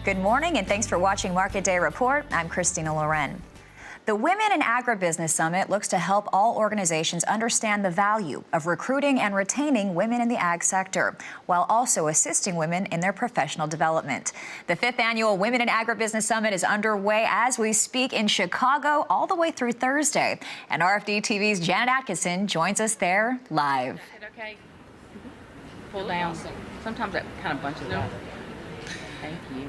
Good morning, and thanks for watching Market Day Report. I'm Christina Loren. The Women in Agribusiness Summit looks to help all organizations understand the value of recruiting and retaining women in the ag sector, while also assisting women in their professional development. The 5th annual Women in Agribusiness Summit is underway as we speak in Chicago all the way through Thursday. And RFD-TV's Janet Adkison joins us there live. Okay. Pull down. Sometimes that kind of bunches up. Thank you.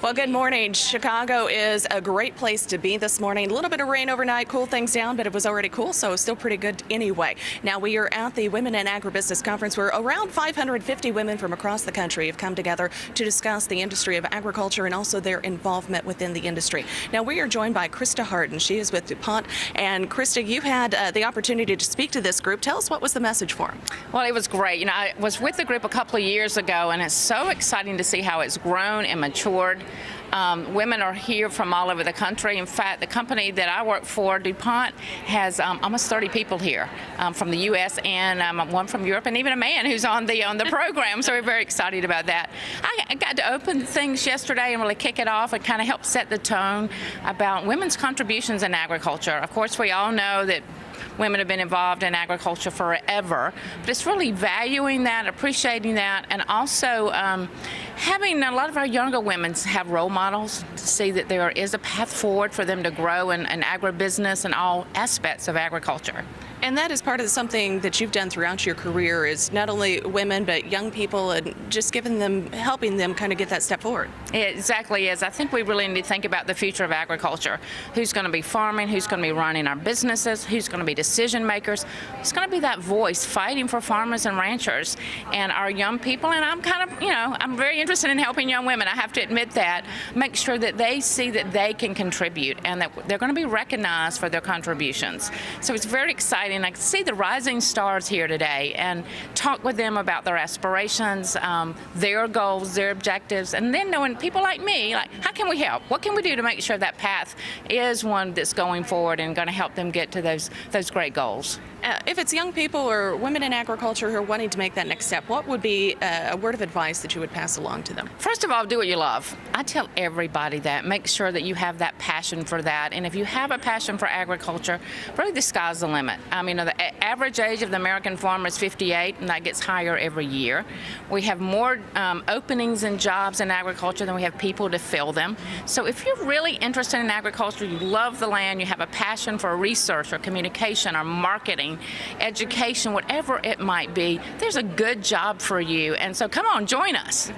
Well, good morning. Chicago is a great place to be this morning. A little bit of rain overnight, cooled things down, but it was already cool, so it's still pretty good anyway. Now, we are at the Women in Agribusiness Conference, where around 550 women from across the country have come together to discuss the industry of agriculture and also their involvement within the industry. Now, we are joined by Krysta Harden. She is with DuPont. And Krysta, you had the opportunity to speak to this group. Tell us, what was the message for them? Well, it was great. You know, I was with the group a couple of years ago, and it's so exciting to see how it's grown and matured. Women are here from all over the country. In fact, the company that I work for, DuPont, has almost 30 people here from the U.S. and one from Europe, and even a man who's on the program. So we're very excited about that. I got to open things yesterday and really kick it off and kind of help set the tone about women's contributions in agriculture. Of course, we all know that women have been involved in agriculture forever, but it's really valuing that, appreciating that, and also having a lot of our younger women have role models to see that there is a path forward for them to grow in agribusiness and all aspects of agriculture. And that is part of something that you've done throughout your career, is not only women, but young people, and just giving them, helping them kind of get that step forward. It exactly is. I think we really need to think about the future of agriculture. Who's going to be farming? Who's going to be running our businesses? Who's going to be decision makers? It's going to be that voice fighting for farmers and ranchers and our young people. And I'm kind of, I'm very interested in helping young women. I have to admit that. Make sure that they see that they can contribute and that they're going to be recognized for their contributions. So it's very exciting. I can see the rising stars here today and talk with them about their aspirations, their goals, their objectives, and then knowing people like me, like, how can we help? What can we do to make sure that path is one that's going forward and going to help them get to those great goals? If it's young people or women in agriculture who are wanting to make that next step, what would be a word of advice that you would pass along to them? First of all, do what you love. I tell everybody that. Make sure that you have that passion for that. And if you have a passion for agriculture, really the sky's the limit. I mean, the average age of the American farmer is 58, and that gets higher every year. We have more openings and jobs in agriculture than we have people to fill them. So if you're really interested in agriculture, you love the land, you have a passion for research or communication or marketing, education, whatever it might be, there's a good job for you. And so come on, join us.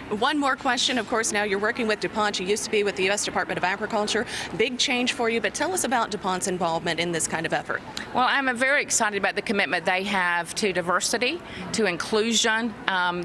One more question. Of course, now you're working with DuPont. You used to be with the U.S. Department of Agriculture. Big change for you, but tell us about DuPont's involvement in this kind of effort. Well, I'm very excited about the commitment they have to diversity, to inclusion.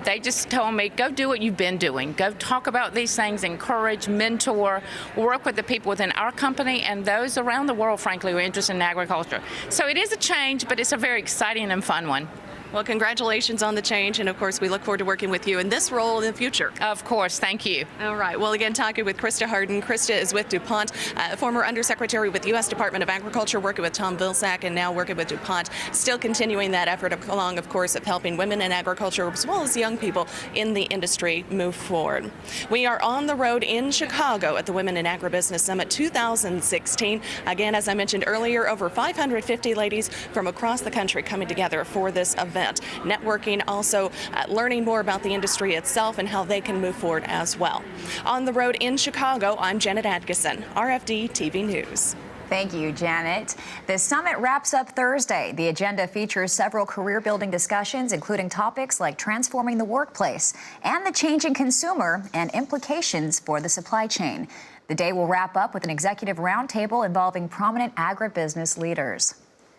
They just told me, go do what you've been doing. Go talk about these things, encourage, mentor, work with the people within our company and those around the world, frankly, who are interested in agriculture. So it is a change, but it's a very exciting and fun one. Well, congratulations on the change, and of course, we look forward to working with you in this role in the future. Of course, thank you. All right. Well, again, talking with Krysta Harden. Krysta is with DuPont, former Undersecretary with the U.S. Department of Agriculture, working with Tom Vilsack, and now working with DuPont. Still continuing that effort along, of course, of helping women in agriculture as well as young people in the industry move forward. We are on the road in Chicago at the Women in Agribusiness Summit 2016. Again, as I mentioned earlier, over 550 ladies from across the country coming together for this event. Networking, also learning more about the industry itself and how they can move forward as well. On the road in Chicago, I'm Janet Adkison, RFD-TV News. Thank you, Janet. The summit wraps up Thursday. The agenda features several career-building discussions, including topics like transforming the workplace and the changing consumer and implications for the supply chain. The day will wrap up with an executive roundtable involving prominent agribusiness leaders.